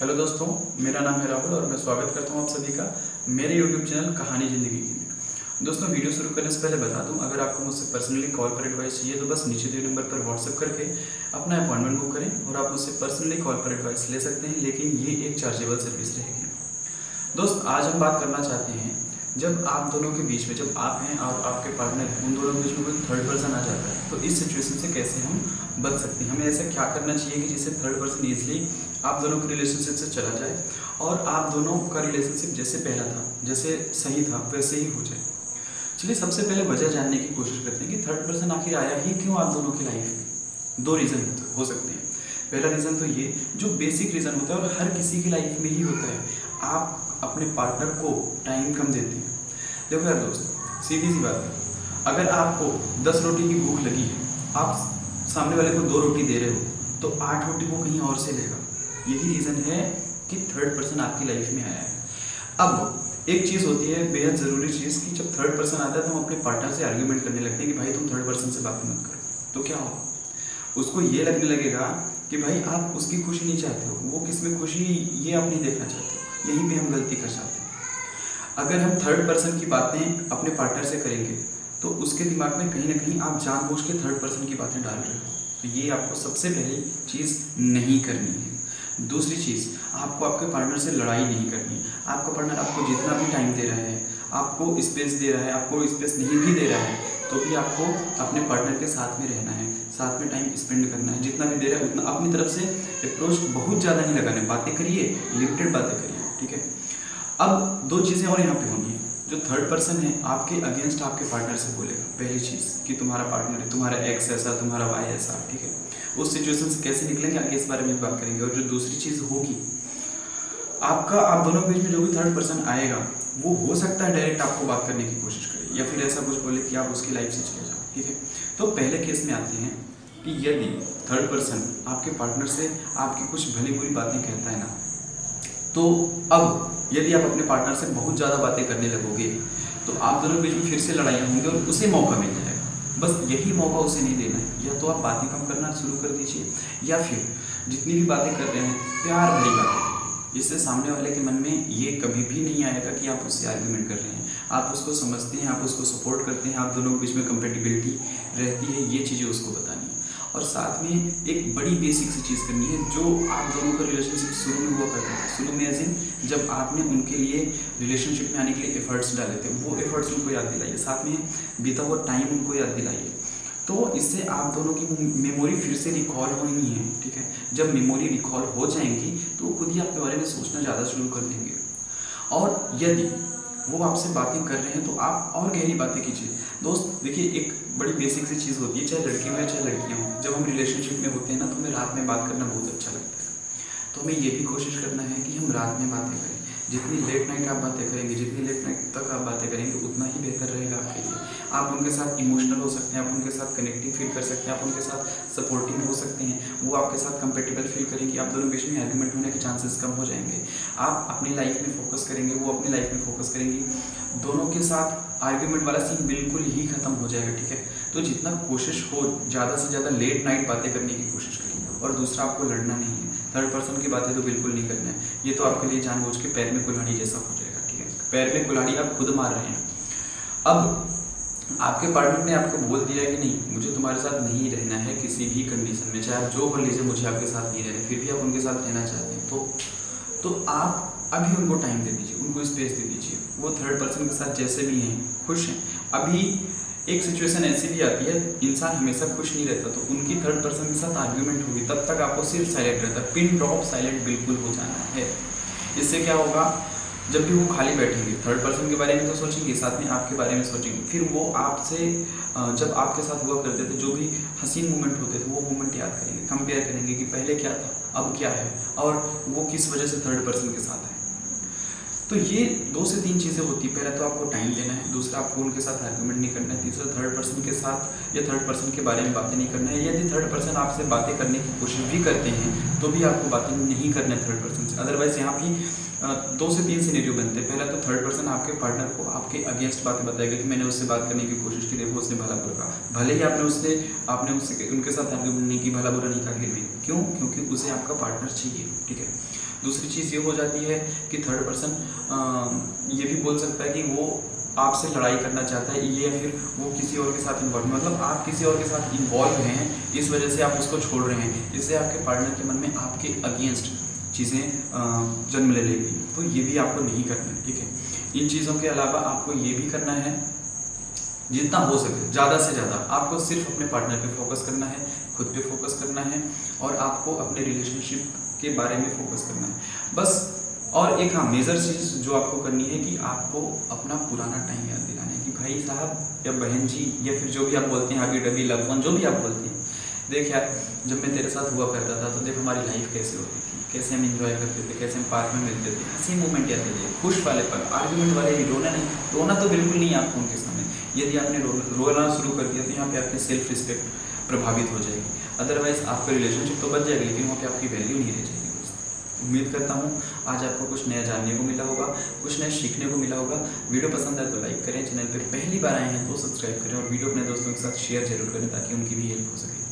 Hello दोस्तों, मेरा नाम है राहुल और मैं स्वागत करता हूं आप सभी का मेरे यूट्यूब चैनल कहानी ज़िंदगी की में। दोस्तों, वीडियो शुरू करने से पहले बता दूं, अगर आपको मुझसे पर्सनली कॉल पर एडवाइस चाहिए तो बस नीचे दिए नंबर पर व्हाट्सएप करके अपना अपॉइंटमेंट बुक करें और आप मुझसे पर्सनली कॉल पर एडवाइस ले सकते हैं, लेकिन ये एक चार्जेबल सर्विस रहेगी। दोस्त, आज हम बात करना चाहते हैं, जब आप दोनों के बीच में, जब आप हैं और आपके पार्टनर हैं, उन दोनों के बीच में कोई थर्ड पर्सन आ जाता है तो इस सिचुएशन से कैसे हम बच सकते हैं। हमें ऐसा क्या करना चाहिए कि जिससे थर्ड पर्सन ईजिली आप दोनों के रिलेशनशिप से चला जाए और आप दोनों का रिलेशनशिप जैसे पहला था, जैसे सही था, वैसे ही हो जाए। चलिए, सबसे पहले वजह जानने की कोशिश करते हैं कि थर्ड पर्सन आखिर आया ही क्यों आप दोनों की लाइफ में। दो रीज़न हो सकते हैं। पहला रीज़न तो ये जो बेसिक रीज़न होता है और हर किसी की लाइफ में ही होता है, आप अपने पार्टनर को टाइम कम देते हैं। देखो यार दोस्त, सीधी सी बात है, अगर आपको 10 रोटी की भूख लगी है, आप सामने वाले को 2 रोटी दे रहे हो तो 8 रोटी वो कहीं और से लेगा। यही रीज़न है कि थर्ड पर्सन आपकी लाइफ में आया है। अब एक चीज़ होती है बेहद ज़रूरी चीज़ कि जब थर्ड पर्सन आता है तो हम अपने पार्टनर से आर्ग्यूमेंट करने लगते हैं कि भाई तुम थर्ड पर्सन से बात मत करो। तो क्या हो, उसको ये लगने लगेगा कि भाई आप उसकी खुशी नहीं चाहते हो, वो किस में खुशी ये आप नहीं देखना चाहते हो। यहीं पे हम गलती कर जाते हैं। अगर हम थर्ड पर्सन की बातें अपने पार्टनर से करेंगे तो उसके दिमाग में कहीं ना कहीं आप जानबूझ के थर्ड पर्सन की बातें डाल रहे हो। तो ये आपको सबसे पहली चीज़ नहीं करनी है। दूसरी चीज़, आपको आपके पार्टनर से लड़ाई नहीं करनी है। आपका पार्टनर आपको जितना भी टाइम दे रहा है, आपको स्पेस दे रहा है, आपको स्पेस नहीं भी दे रहा है, तो भी आपको अपने पार्टनर के साथ में रहना है, साथ में टाइम स्पेंड करना है। जितना भी दे रहा है उतना अपनी तरफ से अप्रोच बहुत ज़्यादा नहीं लगाना है। बातें करिए, लिमिटेड बातें करिए, ठीक है। अब 2 चीज़ें और यहाँ पे होनी है। जो थर्ड पर्सन है आपके अगेंस्ट आपके पार्टनर से बोलेगा, पहली चीज़ कि तुम्हारा पार्टनर है, तुम्हारा एक्स ऐसा, तुम्हारा वाई ऐसा, ठीक है। उस सिचुएशन से कैसे निकलेंगे आगे इस बारे में बात करेंगे। और जो दूसरी चीज़ होगी, आप दोनों के बीच में जो भी थर्ड पर्सन आएगा वो हो सकता है डायरेक्ट आपको बात करने की कोशिश करे या फिर ऐसा कुछ बोले कि आप उसकी लाइफ से चले जाओ, ठीक है। तो पहले केस में आते हैं कि यदि थर्ड पर्सन आपके पार्टनर से आपकी कुछ भली बुरी बातें कहता है ना, तो अब यदि आप अपने पार्टनर से बहुत ज़्यादा बातें करने लगोगे तो आप दोनों के बीच में फिर से लड़ाइयाँ होंगी और उसे मौका मिल जाएगा। बस यही मौका उसे नहीं देना है। या तो आप बातें कम करना शुरू कर दीजिए या फिर जितनी भी बातें कर रहे हैं प्यार भरी बातें करिए। इससे सामने वाले के मन में ये कभी भी नहीं आएगा कि आप उससे आर्ग्यूमेंट कर रहे हैं। आप उसको समझते हैं, आप उसको सपोर्ट करते हैं, आप दोनों के बीच में कंपेटिबिलिटी रहती है, ये चीज़ें उसको बतानी है। और साथ में एक बड़ी बेसिक सी चीज़ करनी है जो आप दोनों का रिलेशनशिप शुरू में हुआ करता है। शुरू में एज इन जब आपने उनके लिए रिलेशनशिप में आने के लिए एफर्ट्स डाले थे, वो एफर्ट्स उनको याद दिलाइए। साथ में बीता हुआ टाइम उनको याद दिलाइए। तो इससे आप दोनों की मेमोरी फिर से रिकॉल होनी है, ठीक है। जब मेमोरी रिकॉल हो जाएंगी तो वो खुद ही आपके बारे में सोचना ज़्यादा शुरू कर देंगे। और यदि वो आपसे बातें कर रहे हैं तो आप और गहरी बातें कीजिए। दोस्त देखिए, एक बड़ी बेसिक सी चीज़ होती है, चाहे लड़के हों चाहे लड़कियाँ हों, जब हम रिलेशनशिप में होते हैं ना तो हमें रात में बात करना बहुत अच्छा लगता है। तो हमें ये भी कोशिश करना है कि हम रात में बातें करें। जितनी लेट नाइट आप बातें करेंगे, जितनी लेट नाइट तक आप बातें करेंगे, उतना ही बेहतर रहेगा आपके लिए। आप उनके साथ इमोशनल हो सकते हैं, आप उनके साथ कनेक्टिंग फील कर सकते हैं, आप उनके साथ सपोर्टिव हो सकते हैं, वो आपके साथ कंपेटेबल फील करेंगे, आप दोनों बीच में आर्गुमेंट होने के चांसेस कम हो जाएंगे। आप अपनी लाइफ में फोकस करेंगे, वो अपनी लाइफ में फोकस करेंगी, दोनों के साथ आर्ग्यूमेंट वाला सीन बिल्कुल ही खत्म हो जाएगा, ठीक है। तो जितना कोशिश हो ज़्यादा से ज़्यादा लेट नाइट बातें करने की कोशिश करेंगे। और दूसरा, आपको लड़ना नहीं है, थर्ड पर्सन की बातें तो बिल्कुल नहीं करना है। ये तो आपके लिए जानबूझ के पैर में कुल्हाड़ी जैसा हो जाएगा, ठीक है। पैर में कुल्हाड़ी आप खुद मार रहे हैं। अब आपके पार्टनर ने आपको बोल दिया कि नहीं, मुझे तुम्हारे साथ नहीं रहना है किसी भी कंडीशन में, चाहे आप जो कर लीजिए, मुझे आपके साथ नहीं रहना, फिर भी आप उनके साथ रहना चाहते हैं तो आप अभी उनको टाइम दे दीजिए, उनको स्पेस दे दीजिए। वो थर्ड पर्सन के साथ जैसे भी हैं खुश हैं। अभी एक सिचुएशन ऐसी भी आती है, इंसान हमेशा खुश नहीं रहता, तो उनकी थर्ड पर्सन के साथ आर्ग्यूमेंट होगी, तब तक आपको सिर्फ साइलेंट रहता है, पिन ड्रॉप साइलेंट बिल्कुल हो जाना है। इससे क्या होगा, जब भी वो खाली बैठेंगे थर्ड पर्सन के बारे में तो सोचेंगे, साथ में आपके बारे में सोचेंगे, फिर वो आपसे जब आपके साथ हुआ करते थे जो भी हसीन मोमेंट होते थे वो मोमेंट याद करेंगे, कंपेयर करेंगे कि पहले क्या था अब क्या है और वो किस वजह से थर्ड पर्सन के साथ है। तो ये 2 से 3 चीज़ें होती है। पहला तो आपको टाइम देना है, दूसरा आपको उनके साथ आर्गुमेंट नहीं करना है, तीसरा थर्ड पर्सन के साथ या थर्ड पर्सन के बारे में बातें नहीं करना है। यदि थर्ड पर्सन आपसे बातें करने की कोशिश भी करते हैं तो भी आपको बातें नहीं करना है थर्ड पर्सन से। अदरवाइज यहाँ भी 2 से 3 सिनेरियो बनते हैं। पहला तो थर्ड पर्सन आपके पार्टनर को आपके अगेंस्ट बातें बताएगा कि मैंने उससे बात करने की कोशिश की, देखो उसने भला बुरा कहा, भले ही आपने उससे उनके साथ आर्गुमेंट नहीं की, भला बुरा नहीं कहा, फिर भी क्यों? क्योंकि उसे आपका पार्टनर चाहिए, ठीक है। दूसरी चीज़ ये हो जाती है कि थर्ड पर्सन ये भी बोल सकता है कि वो आपसे लड़ाई करना चाहता है, ये या फिर वो किसी और के साथ इन्वॉल्व, मतलब आप किसी और के साथ इन्वॉल्व हैं, इस वजह से आप उसको छोड़ रहे हैं, इससे आपके पार्टनर के मन में आपके अगेंस्ट चीज़ें जन्म ले लेगी। तो ये भी आपको नहीं करना है, ठीक है। इन चीज़ों के अलावा आपको ये भी करना है, जितना हो सके ज़्यादा से ज़्यादा आपको सिर्फ अपने पार्टनर पे फोकस करना है, खुद पे फोकस करना है, और आपको अपने रिलेशनशिप के बारे में फोकस करना है बस। और एक हाँ मेजर चीज़ जो आपको करनी है कि आपको अपना पुराना टाइम याद दिलाना है कि भाई साहब या बहन जी या फिर जो भी आप बोलते हैं, हबी डबी लव वन, जो भी आप बोलते हैं, देख यार जब मैं तेरे साथ हुआ करता था तो देख हमारी लाइफ कैसे होती थी, कैसे हम इंजॉय करते थे, कैसे हम पार्क में मिलते थे, हंसी मूवमेंट याद थे, खुश वाले पल, आर्ग्यूमेंट वाले नहीं, रोना नहीं, रोना तो बिल्कुल नहीं आपको उनके सामने। यदि आपने रोना शुरू कर दिया तो यहाँ पे आपकी सेल्फ रिस्पेक्ट प्रभावित हो जाएगी, अदरवाइज आपका रिलेशनशिप तो बच जाएगा लेकिन वहाँ पे आपकी वैल्यू नहीं रह जाएगी। उम्मीद करता हूँ आज आपको कुछ नया जानने को मिला होगा, कुछ नया सीखने को मिला होगा। वीडियो पसंद आए तो लाइक करें, चैनल पे पहली बार आए हैं तो सब्सक्राइब करें, और वीडियो अपने दोस्तों के साथ शेयर जरूर करें ताकि उनकी भी हेल्प हो सके।